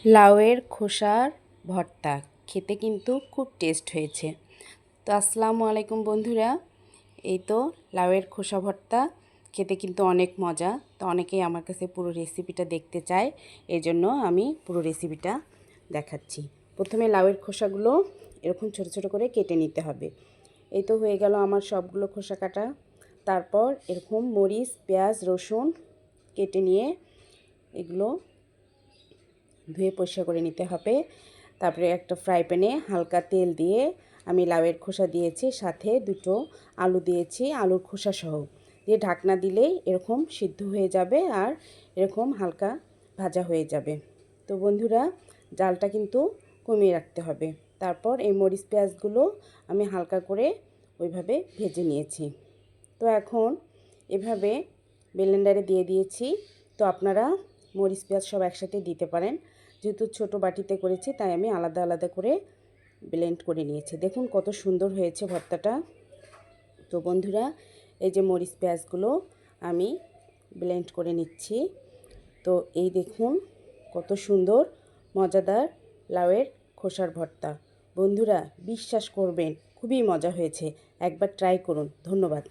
লাউয়ের খোসার ভর্তা খেতে কিন্তু খুব টেস্ট হয়েছে। তো আসসালামু আলাইকুম বন্ধুরা, এই তো লাউয়ের খোসা ভর্তা খেতে কিন্তু অনেক মজা। তো অনেকেই আমার কাছে পুরো রেসিপিটা দেখতে চায়, এজন্য আমি পুরো রেসিপিটা দেখাচ্ছি। প্রথমে লাউয়ের খোসাগুলো এরকম ছোট ছোট করে কেটে নিতে হবে। এই তো হয়ে গেল আমার সবগুলো খোসা কাটা। তারপর এরকম মরিচ, পেঁয়াজ, রসুন কেটে নিয়ে এগুলো ধুয়ে পরিষ্কার করে নিতে হবে। তারপরে একটা ফ্রাই প্যানে হালকা তেল দিয়ে আমি লাউয়ের খোসা দিয়েছি, সাথে দুটো আলু দিয়েছি, আলুর খোসা সহ দিয়ে ঢাকনা দিলেই এরকম সিদ্ধ হয়ে যাবে আর এরকম হালকা ভাজা হয়ে যাবে। তো বন্ধুরা, জালটা কিন্তু কমিয়ে রাখতে হবে। তারপর এই মরিচ পেঁয়াজগুলো আমি হালকা করে ওইভাবে ভেজে নিয়েছি। তো এখন এভাবে ব্লেন্ডারে দিয়ে দিয়েছি। তো আপনারা মরিচ পেঁয়াজ সব একসাথে দিতে পারেন। যেহেতু ছোটো বাটিতে করেছি তাই আমি আলাদা আলাদা করে ব্লেন্ড করে নিয়েছি। দেখুন কত সুন্দর হয়েছে ভর্তাটা। তো বন্ধুরা, এই যে মরিচ পেঁয়াজগুলো আমি ব্লেন্ড করে নিচ্ছি। তো এই দেখুন কত সুন্দর মজাদার লাউয়ের খোসার ভর্তা। বন্ধুরা, বিশ্বাস করবেন খুবই মজা হয়েছে, একবার ট্রাই করুন। ধন্যবাদ।